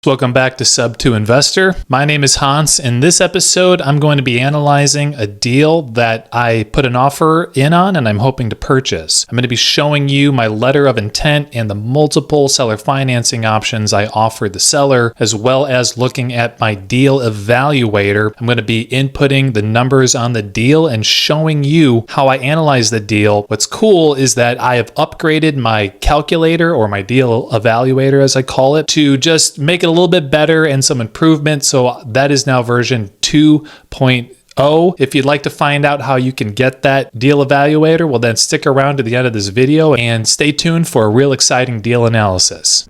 Welcome back to Sub2 Investor. My name is Hans. In this episode, I'm going to be analyzing a deal that I put an offer in on and I'm hoping to purchase. I'm going to be showing you my letter of intent and the multiple seller financing options I offered the seller, as well as looking at my Deal Evaluator. I'm going to be inputting the numbers on the deal and showing you how I analyze the deal. What's cool is that I have upgraded my calculator, or my Deal Evaluator as I call it, to just make it a little bit better and some improvements. So that is now version 2.0. If you'd like to find out how you can get that Deal Evaluator, well then stick around to the end of this video and stay tuned for a real exciting deal analysis.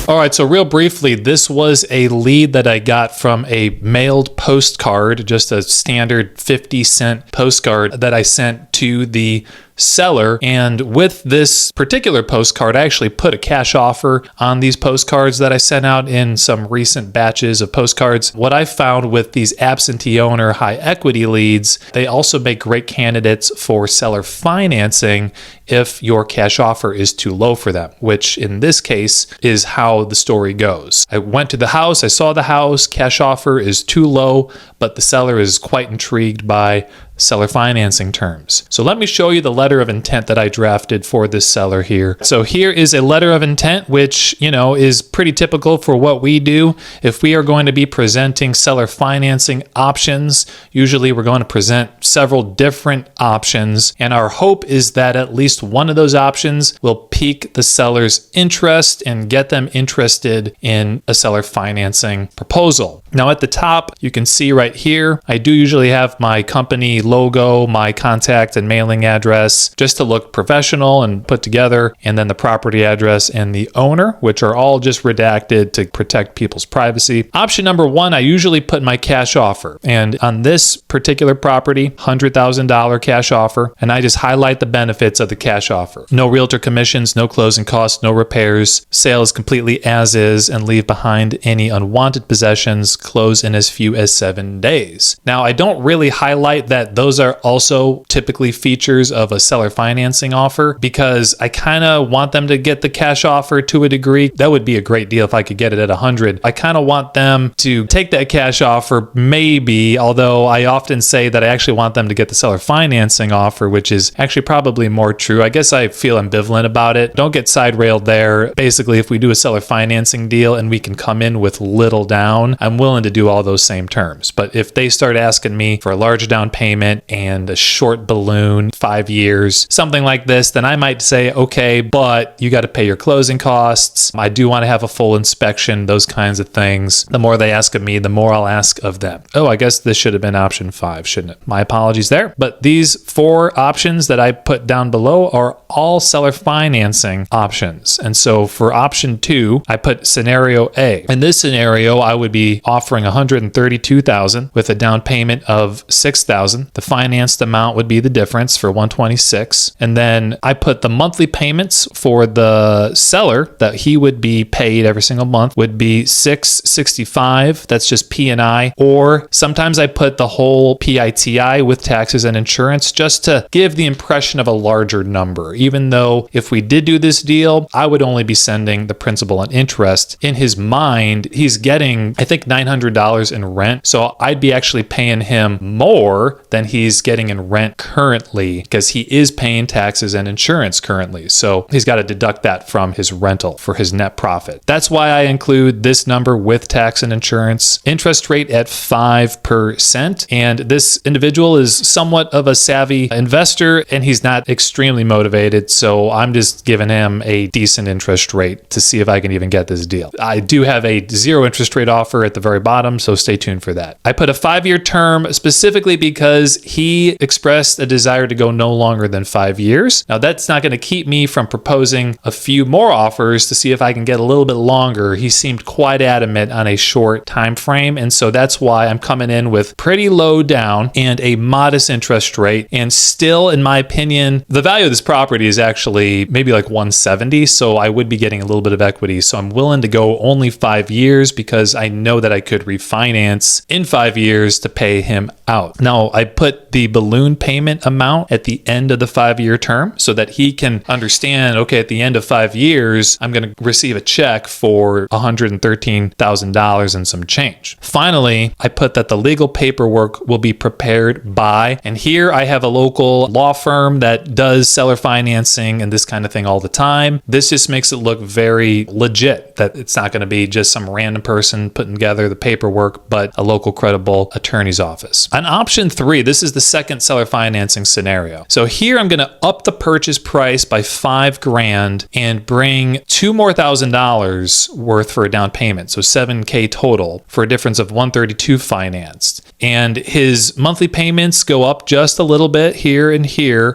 All right, so real briefly, this was a lead that I got from a mailed postcard, just a standard 50-cent postcard that I sent to the seller. And with this particular postcard, I actually put a cash offer on these postcards that I sent out in some recent batches of postcards. What I found with these absentee owner high equity leads, they also make great candidates for seller financing if your cash offer is too low for them, which in this case is how the story goes. I went to the house, I saw the house, cash offer is too low, but the seller is quite intrigued by seller financing terms. So let me show you the letter of intent that I drafted for this seller here. So here is a letter of intent, which, is pretty typical for what we do. If we are going to be presenting seller financing options, usually we're going to present several different options. And our hope is that at least one of those options will pique the seller's interest and get them interested in a seller financing proposal. Now at the top, you can see right here, I do usually have my company logo, my contact and mailing address, just to look professional and put together, and then the property address and the owner, which are all just redacted to protect people's privacy. Option number one, I usually put my cash offer. And on this particular property, $100,000 cash offer, and I just highlight the benefits of the cash offer. No realtor commissions, no closing costs, no repairs, sale is completely as is, and leave behind any unwanted possessions, close in as few as 7 days. Now, I don't really highlight that those are also typically features of a seller financing offer, because I kind of want them to get the cash offer to a degree. That would be a great deal if I could get it at 100. I kind of want them to take that cash offer, maybe, although I often say that I actually want them to get the seller financing offer, which is actually probably more true. I guess I feel ambivalent about it. Don't get side railed there. Basically, if we do a seller financing deal and we can come in with little down, I'm willing to do all those same terms. But if they start asking me for a large down payment and a short balloon, 5 years, something like this, then I might say, okay, but you got to pay your closing costs. I do want to have a full inspection, those kinds of things. The more they ask of me, the more I'll ask of them. Oh, I guess this should have been option 5, shouldn't it? My apologies there. But these 4 options that I put down below are all seller financing options. And so for option 2, I put scenario A. In this scenario, I would be offering $132,000 with a down payment of $6,000. The financed amount would be the difference for $126,000. And then I put the monthly payments for the seller that he would be paid every single month would be $665. That's just P&I. Or sometimes I put the whole PITI with taxes and insurance just to give the impression of a larger number. Even though if we did do this deal, I would only be sending the principal and interest. In his mind, he's getting, I think, $900 in rent. So I'd be actually paying him more than he's getting in rent currently, because he is paying taxes and insurance currently. So he's got to deduct that from his rental for his net profit. That's why I include this number with tax and insurance. Interest rate at 5%. And this individual is somewhat of a savvy investor and he's not extremely motivated. So I'm just giving him a decent interest rate to see if I can even get this deal. I do have a 0 interest rate offer at the very bottom, so stay tuned for that. I put a 5-year term specifically because he expressed a desire to go no longer than 5 years. Now that's not going to keep me from proposing a few more offers to see if I can get a little bit longer. He seemed quite adamant on a short time frame, and so that's why I'm coming in with pretty low down and a modest interest rate. And still, in my opinion, the value of this property is actually maybe like 170. So I would be getting a little bit of equity. So I'm willing to go only 5 years because I know that I could refinance in 5 years to pay him out. Now I put the balloon payment amount at the end of the 5-year term so that he can understand, okay, at the end of 5 years, I'm going to receive a check for $113,000 and some change. Finally, I put that the legal paperwork will be prepared by, and here I have a local law firm that does seller financing and this kind of thing all the time. This just makes it look very legit, that it's not going to be just some random person putting together the paperwork, but a local credible attorney's office. On option 3, this is the second seller financing scenario. So here I'm going to up the purchase price by $5,000 and bring $2,000 more worth for a down payment. So $7,000 total for a difference of $132 financed. And his monthly payments go up just a little bit here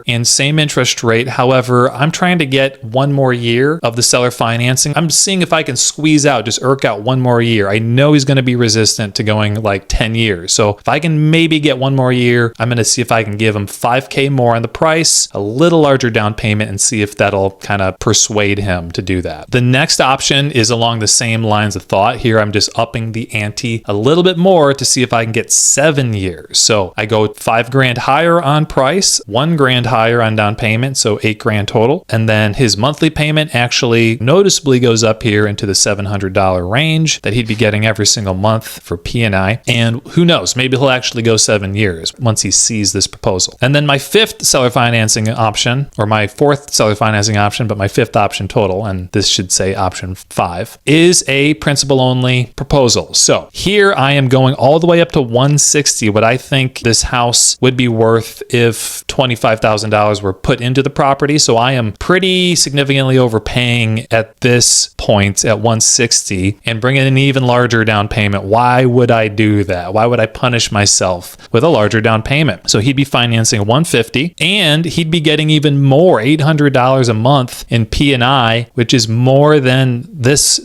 and same interest rate. However, I'm trying to get one more year of the seller financing. I'm seeing if I can squeeze out, just irk out one more year. I know he's going to be resistant to going like 10 years. So if I can maybe get one more year, I'm going to see if I can give him $5,000 more on the price, a little larger down payment, and see if that'll kind of persuade him to do that. The next option is along the same lines of thought. Here, I'm just upping the ante a little bit more to see if I can get 7 years. So I go $5,000 higher on price, $1,000 higher on down payment, so $8,000 total. And then his monthly payment actually noticeably goes up here into the $700 range that he'd be getting every single month for P&I. And who knows, maybe he'll actually go 7 years once he sees this proposal. And then my fifth seller financing option, or my fourth seller financing option, but my fifth option total, and this should say option 5, is a principal only proposal. So here I am going all the way up to 160, what I think this house would be worth if $25,000 were put into the property. So I am pretty significantly overpaying at this point at 160 and bringing an even larger down payment. Why would I do that? Why would I punish myself with a larger down payment? So he'd be financing 150 and he'd be getting even more, $800 a month in P&I, which is more than this,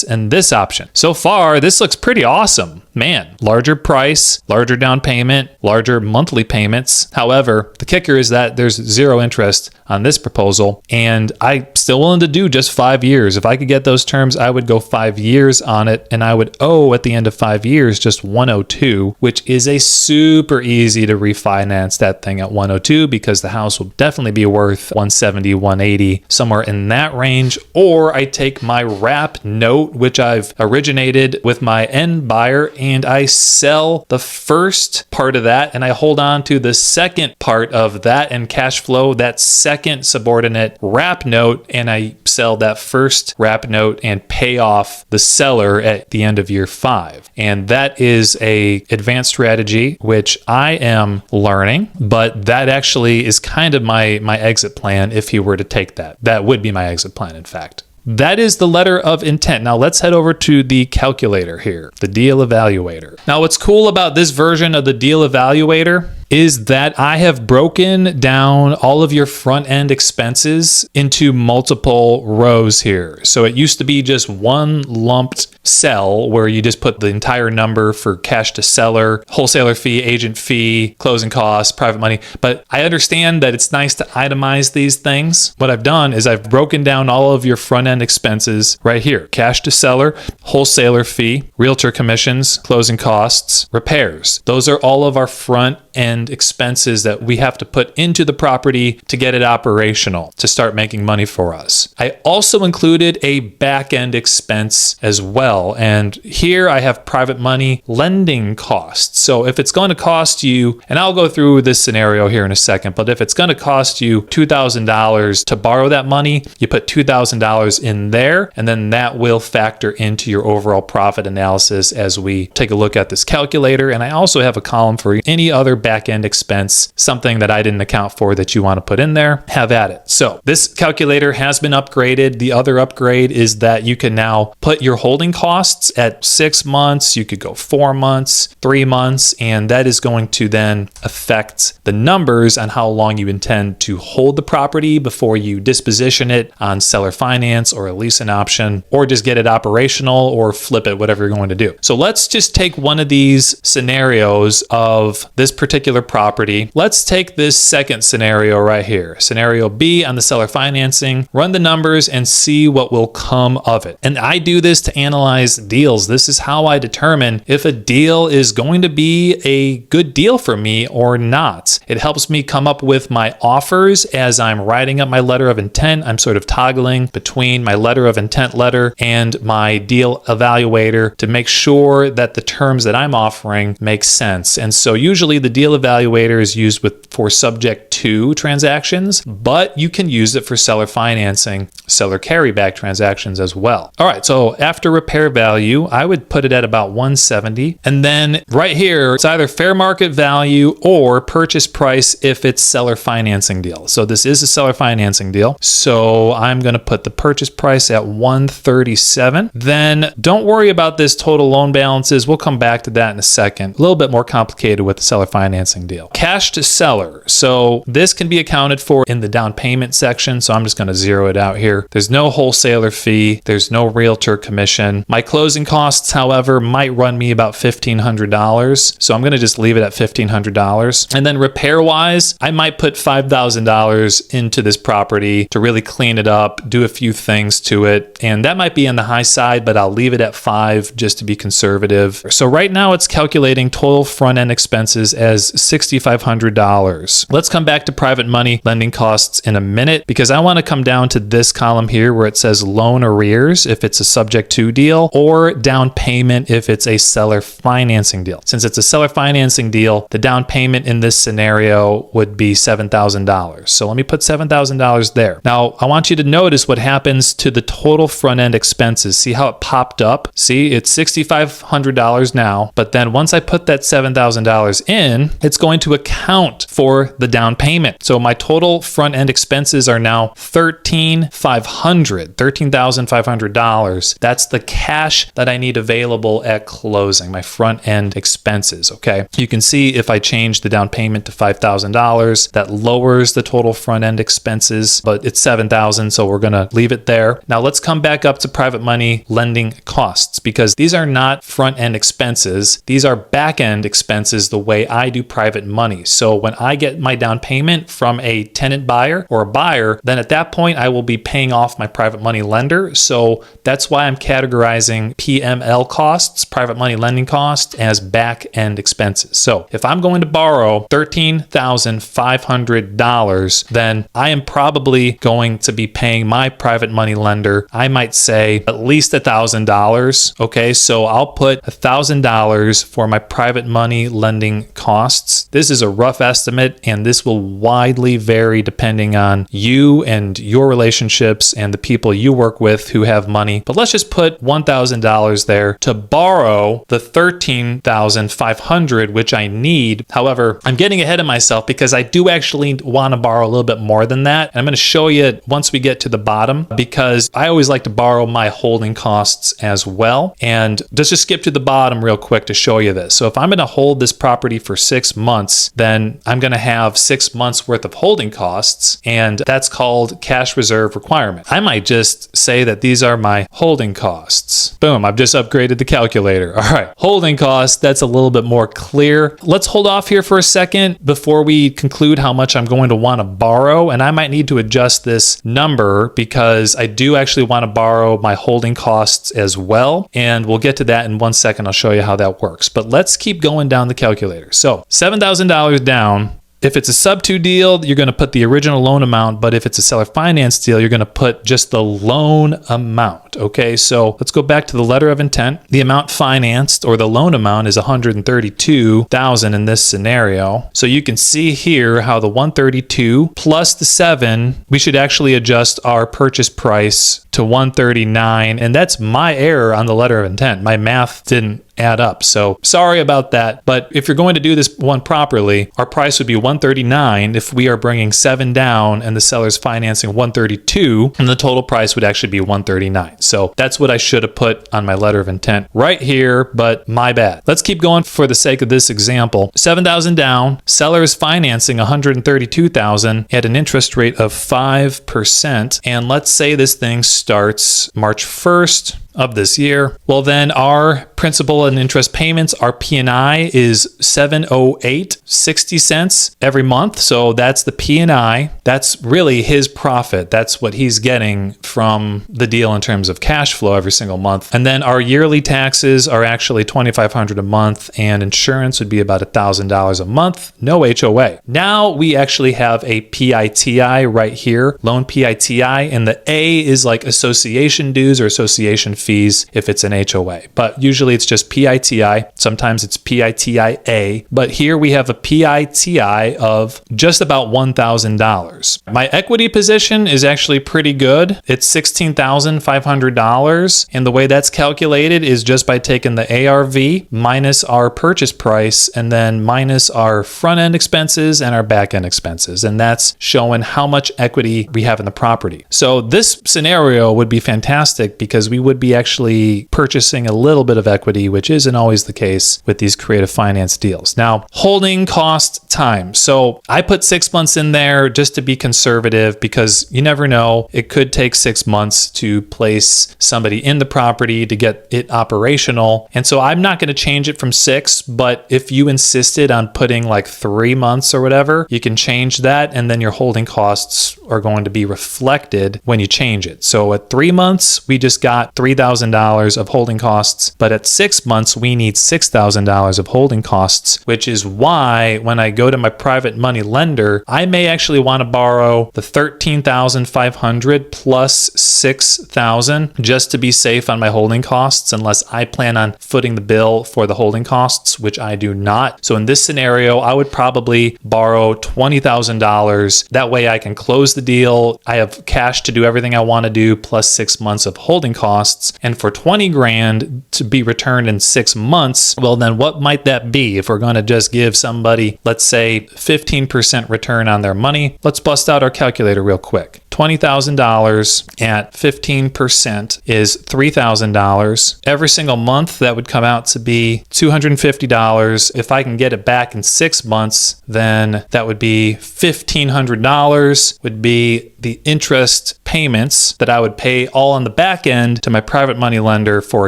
and this option. So far, this looks pretty awesome. Man, larger price, larger down payment, larger monthly payments. However, the kicker is that there's zero interest on this proposal, and I'm still willing to do just 5 years. If I could get those terms, I would go 5 years on it, and I would owe at the end of 5 years just 102, which is a super easy to refinance that thing at 102 because the house will definitely be worth 170, 180, somewhere in that range. Or I take my wrap note, which I've originated with my end buyer, and I sell the first part of that and I hold on to the second part of that and cash flow that second subordinate wrap note, and I sell that first wrap note and pay off the seller at the end of year 5. And that is a advanced strategy which I am learning, but that actually is kind of my exit plan if he were to take that. That would be my exit plan, in fact. That is the letter of intent. Now let's head over to the calculator here, the Deal Evaluator. Now what's cool about this version of the Deal Evaluator is that I have broken down all of your front end expenses into multiple rows here. So it used to be just one lumped cell where you just put the entire number for cash to seller, wholesaler fee, agent fee, closing costs, private money. But I understand that it's nice to itemize these things. What I've done is I've broken down all of your front end expenses right here: cash to seller, wholesaler fee, realtor commissions, closing costs, repairs. Those are all of our front end expenses that we have to put into the property to get it operational, to start making money for us. I also included a back end expense as well. And here I have private money lending costs. So if it's going to cost you, and I'll go through this scenario here in a second, but if it's going to cost you $2,000 to borrow that money, you put $2,000 in there, and then that will factor into your overall profit analysis as we take a look at this calculator. And I also have a column for any other back-end expense, something that I didn't account for that you want to put in there, have at it. So this calculator has been upgraded. The other upgrade is that you can now put your holding costs at 6 months. You could go 4 months, 3 months, and that is going to then affect the numbers on how long you intend to hold the property before you disposition it on seller finance or a leasing option, or just get it operational or flip it, whatever you're going to do. So let's just take one of these scenarios of this particular particular property. Let's take this second scenario right here. Scenario B on the seller financing, run the numbers and see what will come of it. And I do this to analyze deals. This is how I determine if a deal is going to be a good deal for me or not. It helps me come up with my offers as I'm writing up my letter of intent. I'm sort of toggling between my letter of intent letter and my deal evaluator to make sure that the terms that I'm offering make sense. And so usually the deal evaluator is used for subject to transactions, but you can use it for seller financing, seller carryback transactions as well. All right, so after repair value, I would put it at about 170. And then right here, it's either fair market value or purchase price if it's seller financing deal. So this is a seller financing deal. So I'm going to put the purchase price at 137. Then don't worry about this total loan balances. We'll come back to that in a second. A little bit more complicated with the seller financing deal. Cash to seller. So this can be accounted for in the down payment section. So I'm just going to zero it out here. There's no wholesaler fee. There's no realtor commission. My closing costs, however, might run me about $1,500. So I'm going to just leave it at $1,500. And then repair wise, I might put $5,000 into this property to really clean it up, do a few things to it. And that might be on the high side, but I'll leave it at 5 just to be conservative. So right now it's calculating total front end expenses as $6,500. Let's come back to private money lending costs in a minute because I want to come down to this column here where it says loan arrears if it's a subject to deal or down payment if it's a seller financing deal. Since it's a seller financing deal, the down payment in this scenario would be $7,000. So let me put $7,000 there. Now I want you to notice what happens to the total front end expenses. See how it popped up? See, it's $6,500 now, but then once I put that $7,000 in, it's going to account for the down payment. So my total front end expenses are now $13,500. That's the cash that I need available at closing, my front end expenses, okay? You can see if I change the down payment to $5,000, that lowers the total front end expenses, but it's $7,000, so we're gonna leave it there. Now let's come back up to private money lending costs because these are not front end expenses. These are back end expenses the way I do private money. So when I get my down payment from a tenant buyer or a buyer, then at that point I will be paying off my private money lender. So that's why I'm categorizing PML costs, private money lending costs, as back end expenses. So if I'm going to borrow $13,500, then I am probably going to be paying my private money lender, I might say at least $1,000. Okay, so I'll put $1,000 for my private money lending costs. This is a rough estimate and this will widely vary depending on you and your relationships and the people you work with who have money. But let's just put $1,000 there to borrow the $13,500, which I need. However, I'm getting ahead of myself because I do actually want to borrow a little bit more than that. And I'm going to show you once we get to the bottom because I always like to borrow my holding costs as well. And let's just skip to the bottom real quick to show you this. So if I'm going to hold this property for 6 months, then I'm going to have 6 months worth of holding costs, and that's called cash reserve requirement. I might just say that these are my holding costs. Boom, I've just upgraded the calculator. All right, holding costs, that's a little bit more clear. Let's hold off here for a second before we conclude how much I'm going to want to borrow, and I might need to adjust this number because I do actually want to borrow my holding costs as well, and we'll get to that in 1 second. I'll show you how that works, but let's keep going down the calculator. So $7,000 down. If it's a sub-to deal, you're going to put the original loan amount, but if it's a seller finance deal, you're going to put just the loan amount. Okay, so let's go back to the letter of intent. The amount financed or the loan amount is $132,000 in this scenario. So you can see here how the 132 plus the 7, we should actually adjust our purchase price to 139, and that's my error on the letter of intent. My math didn't add up. So sorry about that. But if you're going to do this one properly, our price would be $139 if we are bringing 7 down and the seller's financing $132, and the total price would actually be $139. So that's what I should have put on my letter of intent right here, but my bad. Let's keep going for the sake of this example. 7,000 down, seller is financing $132,000 at an interest rate of 5%. And let's say this thing starts March 1st. of this year. Well, then our principal and interest payments, our P&I is $708.60 every month. So that's the P&I. That's really his profit. That's what he's getting from the deal in terms of cash flow every single month. And then our yearly taxes are actually $2,500 a month, and insurance would be about $1,000 a month. No HOA. Now we actually have a PITI right here, loan PITI, and the A is like association dues or association fees if it's an HOA. But usually it's just PITI. Sometimes it's PITIA. But here we have a PITI of just about $1,000. My equity position is actually pretty good. It's $16,500. And the way that's calculated is just by taking the ARV minus our purchase price and then minus our front end expenses and our back end expenses. And that's showing how much equity we have in the property. So this scenario would be fantastic because we would be actually purchasing a little bit of equity, which isn't always the case with these creative finance deals. Now, holding cost time. So I put 6 months in there just to be conservative because you never know. It could take 6 months to place somebody in the property to get it operational. And so I'm not going to change it from 6, but if you insisted on putting like 3 months or whatever, you can change that, and then your holding costs are going to be reflected when you change it. So at 3 months, we just got $3,000 of holding costs, but at 6 months, we need $6,000 of holding costs, which is why when I go to my private money lender, I may actually want to borrow the $13,500 plus $6,000 just to be safe on my holding costs, unless I plan on footing the bill for the holding costs, which I do not. So in this scenario, I would probably borrow $20,000. That way I can close the deal. I have cash to do everything I want to do plus 6 months of holding costs. And for 20 grand to be returned in 6 months, well, then what might that be? If we're going to just give somebody, let's say 15% return on their money, let's bust out our calculator real quick. $20,000 at 15% is $3,000. Every single month, that would come out to be $250. If I can get it back in 6 months, then that would be $1,500 would be the interest payments that I would pay all on the back end to my private money lender. For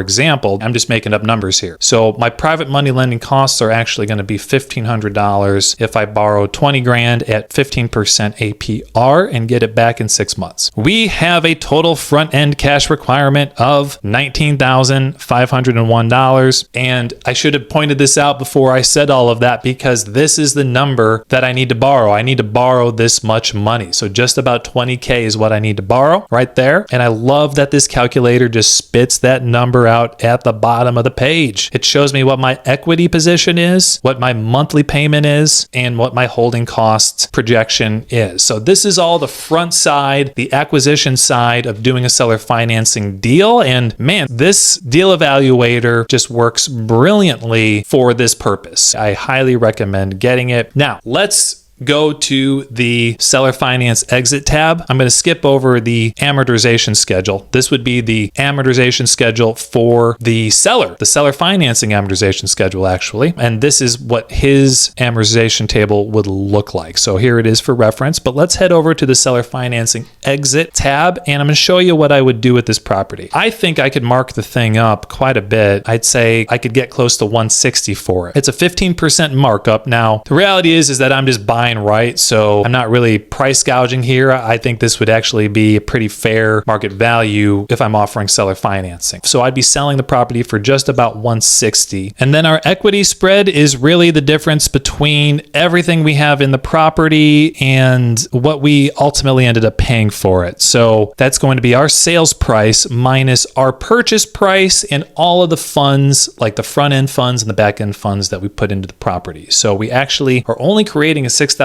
example, I'm just making up numbers here. So my private money lending costs are actually going to be $1,500 if I borrow 20 grand at 15% APR and get it back in 6 months. We have a total front end cash requirement of $19,501. And I should have pointed this out before I said all of that because this is the number that I need to borrow. I need to borrow this much money. So just about 20K is what I need to borrow right there. And I love that this calculator just spits that number out at the bottom of the page. It shows me what my equity position is, what my monthly payment is, and what my holding cost projection is. So this is all the front side, the acquisition side of doing a seller financing deal. And man, this Deal Evaluator just works brilliantly for this purpose. I highly recommend getting it. Now, let's go to the seller finance exit tab. I'm going to skip over the amortization schedule. This would be the amortization schedule for the seller financing amortization schedule, actually. And this is what his amortization table would look like. So here it is for reference, but let's head over to the seller financing exit tab. And I'm going to show you what I would do with this property. I think I could mark the thing up quite a bit. I'd say I could get close to 160 for it. It's a 15% markup. Now, the reality is that I'm just buying right, so I'm not really price gouging here. I think this would actually be a pretty fair market value if I'm offering seller financing. So I'd be selling the property for just about 160. And then our equity spread is really the difference between everything we have in the property and what we ultimately ended up paying for it. So that's going to be our sales price minus our purchase price and all of the funds, like the front end funds and the back end funds that we put into the property. So we actually are only creating a $6,000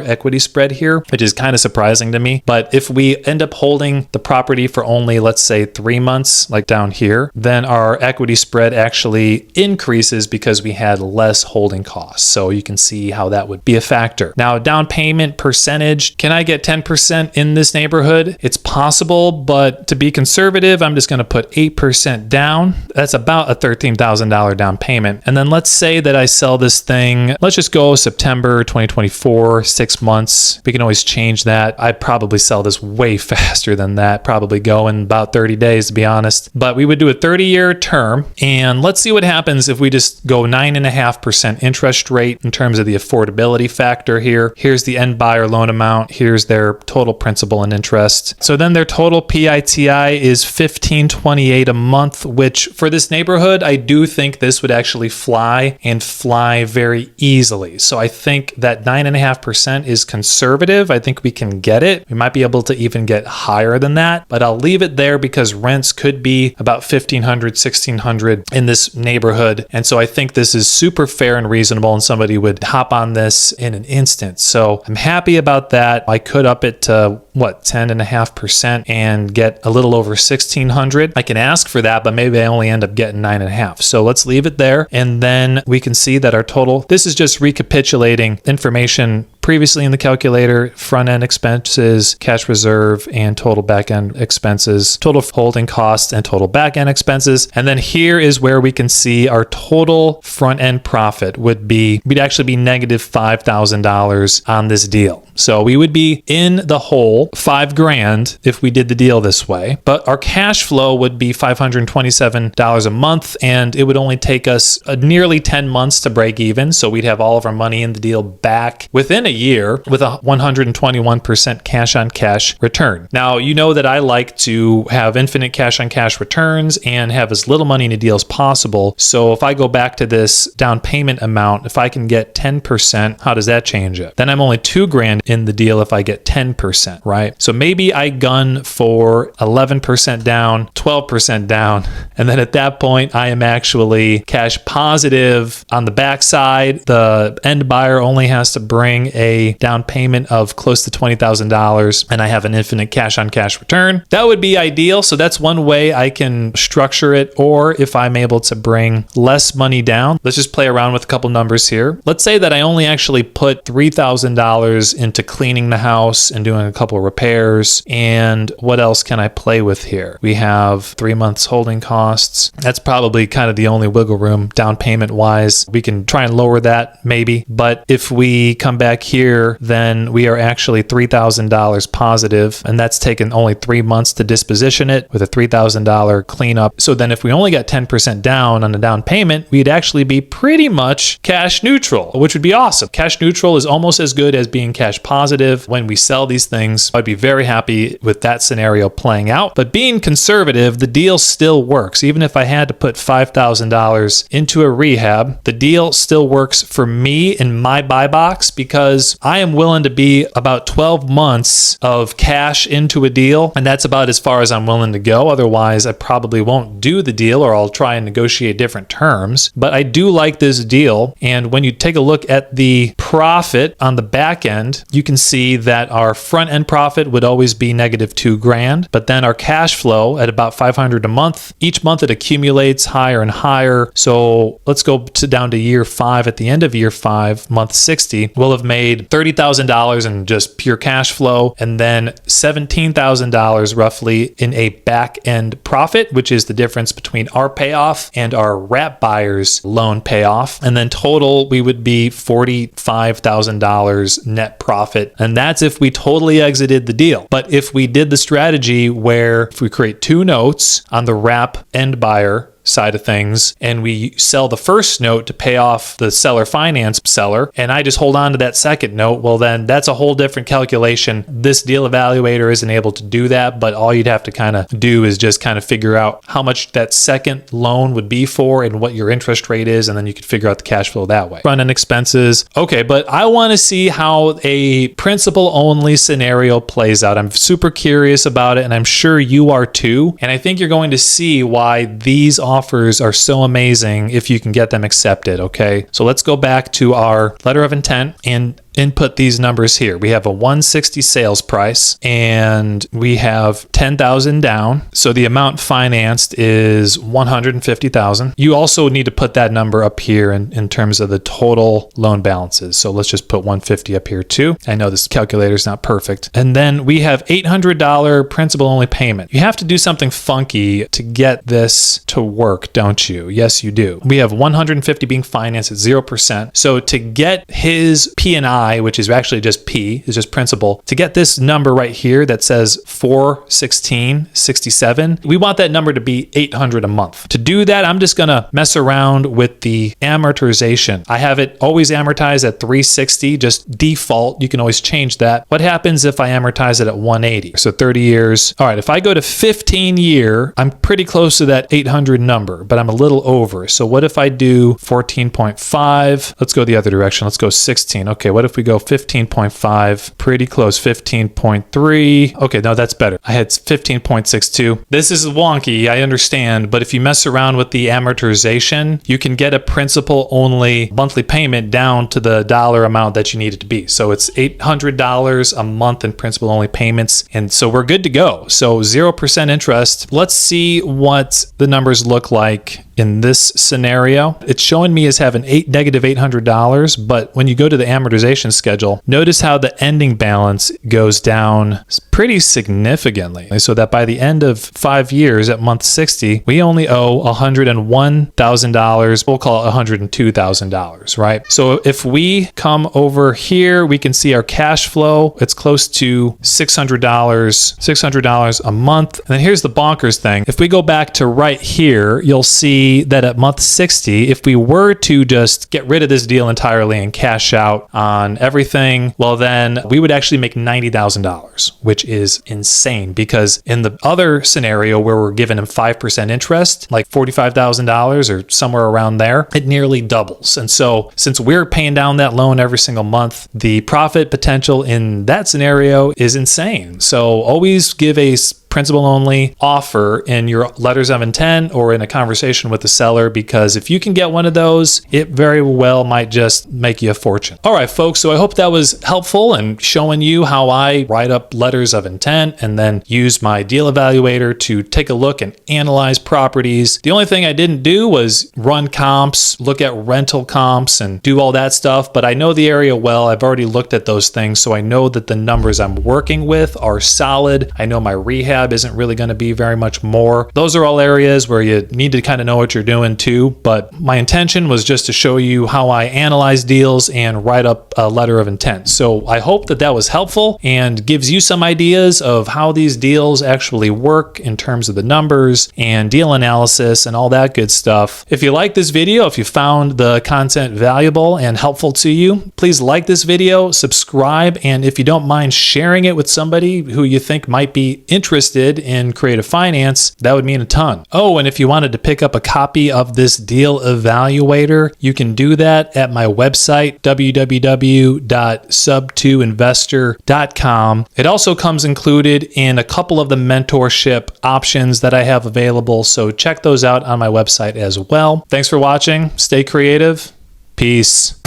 equity spread here, which is kind of surprising to me. But if we end up holding the property for only, let's say 3 months, like down here, then our equity spread actually increases because we had less holding costs. So you can see how that would be a factor. Now, down payment percentage, can I get 10% in this neighborhood? It's possible, but to be conservative, I'm just going to put 8% down. That's about a $13,000 down payment. And then let's say that I sell this thing, let's just go September 2024. 24, 6 months. We can always change that. I'd probably sell this way faster than that, probably go in about 30 days to be honest. But we would do a 30-year term, and let's see what happens if we just go 9.5% interest rate in terms of the affordability factor here. Here's the end buyer loan amount. Here's their total principal and interest. So then their total PITI is $1,528 a month, which for this neighborhood, I do think this would actually fly and fly very easily. So I think that 9.5% is conservative. I think we can get it. We might be able to even get higher than that, but I'll leave it there because rents could be about $1,500, $1,600 in this neighborhood. And so I think this is super fair and reasonable, and somebody would hop on this in an instant. So I'm happy about that. I could up it to 10.5% and get a little over $1,600. I can ask for that, but maybe I only end up getting 9.5. So let's leave it there. And then we can see that our total, this is just recapitulating information previously in the calculator: front end expenses, cash reserve, and total back end expenses, total holding costs, and total back end expenses. And then here is where we can see our total front end profit would be, we'd actually be negative $5,000 on this deal. So we would be in the hole $5,000 if we did the deal this way, but our cash flow would be $527 a month, and it would only take us nearly 10 months to break even. So we'd have all of our money in the deal back within a year with a 121% cash on cash return. Now, you know that I like to have infinite cash on cash returns and have as little money in a deal as possible. So if I go back to this down payment amount, if I can get 10%, how does that change it? Then I'm only $2,000 in the deal if I get 10%, right? So maybe I gun for 11% down, 12% down, and then at that point I am actually cash positive on the backside. The end buyer only has to bring a down payment of close to $20,000, and I have an infinite cash on cash return. That would be ideal. So that's one way I can structure it. Or if I'm able to bring less money down, let's just play around with a couple numbers here. Let's say that I only actually put $3,000 into cleaning the house and doing a couple of repairs. And what else can I play with here? We have 3 months holding costs. That's probably kind of the only wiggle room down payment wise. We can try and lower that maybe. But if we come back here, then we are actually $3,000 positive, and that's taken only 3 months to disposition it with a $3,000 cleanup. So then if we only got 10% down on the down payment, we'd actually be pretty much cash neutral, which would be awesome. Cash neutral is almost as good as being cash positive. When we sell these things, I'd be very happy with that scenario playing out. But being conservative, the deal still works. Even if I had to put $5,000 into a rehab, the deal still works for me in my buy box, because I am willing to be about 12 months of cash into a deal, and that's about as far as I'm willing to go. Otherwise, I probably won't do the deal, or I'll try and negotiate different terms. But I do like this deal, and when you take a look at the profit on the back end, you can see that our front end profit would always be negative $2,000, but then our cash flow at about $500 a month. Each month it accumulates higher and higher. So let's go down to year 5. At the end of year 5, month 60, we'll have made $30,000 in just pure cash flow, and then $17,000 roughly in a back end profit, which is the difference between our payoff and our wrap buyer's loan payoff. And then total, we would be $45,000 net profit. And that's if we totally exited the deal. But if we did the strategy where if we create 2 notes on the wrap end buyer side of things, and we sell the first note to pay off the seller finance seller, and I just hold on to that second note, well, then that's a whole different calculation. This Deal Evaluator isn't able to do that, but all you'd have to kind of do is just kind of figure out how much that second loan would be for and what your interest rate is, and then you could figure out the cash flow that way. Front end expenses. Okay, but I want to see how a principal only scenario plays out. I'm super curious about it, and I'm sure you are too. And I think you're going to see why these offers are so amazing if you can get them accepted. Okay, so let's go back to our letter of intent and input these numbers here. We have a 160 sales price, and we have 10,000 down. So the amount financed is 150,000. You also need to put that number up here in terms of the total loan balances. So let's just put 150 up here too. I know this calculator is not perfect. And then we have $800 principal only payment. You have to do something funky to get this to work, don't you? Yes, you do. We have 150 being financed at 0%. So to get his P&I I, which is actually just P, is just principal, to get this number right here that says 41667, we want that number to be $800 a month. To do that, I'm just gonna mess around with the amortization. I have it always amortized at 360, just default. You can always change that. What happens if I amortize it at 180? So 30 years. All right, if I go to 15 year, I'm pretty close to that 800 number, but I'm a little over. So what if I do 14.5? Let's go the other direction. Let's go 16. Okay, what if we go 15.5? Pretty close. 15.3. Okay, no, that's better. I had 15.62. This is wonky, I understand, but if you mess around with the amortization, you can get a principal only monthly payment down to the dollar amount that you need it to be. So it's $800 a month in principal only payments. And so we're good to go. So 0% interest. Let's see what the numbers look like in this scenario. It's showing me as having negative $800, but when you go to the amortization schedule, notice how the ending balance goes down pretty significantly. So that by the end of 5 years at month 60, we only owe $101,000. We'll call it $102,000, right? So if we come over here, we can see our cash flow. It's close to $600 a month. And then here's the bonkers thing. If we go back to right here, you'll see that at month 60, if we were to just get rid of this deal entirely and cash out on everything, well, then we would actually make $90,000, which is insane, because in the other scenario where we're giving him 5% interest, like $45,000 or somewhere around there, it nearly doubles. And so since we're paying down that loan every single month, the profit potential in that scenario is insane. So always give a principal only offer in your letters of intent or in a conversation with the seller, because if you can get one of those, it very well might just make you a fortune. All right, folks. So I hope that was helpful and showing you how I write up letters of intent and then use my Deal Evaluator to take a look and analyze properties. The only thing I didn't do was run comps, look at rental comps and do all that stuff, but I know the area well. I've already looked at those things, so I know that the numbers I'm working with are solid. I know my rehab isn't really going to be very much more. Those are all areas where you need to kind of know what you're doing too, but my intention was just to show you how I analyze deals and write up a letter of intent. So I hope that that was helpful and gives you some ideas of how these deals actually work in terms of the numbers and deal analysis and all that good stuff. If you like this video, if you found the content valuable and helpful to you, please like this video, subscribe, and if you don't mind sharing it with somebody who you think might be interested in creative finance, that would mean a ton. Oh, and if you wanted to pick up a copy of this Deal Evaluator, you can do that at my website, www.sub2investor.com. It also comes included in a couple of the mentorship options that I have available, so check those out on my website as well. Thanks for watching. Stay creative. Peace.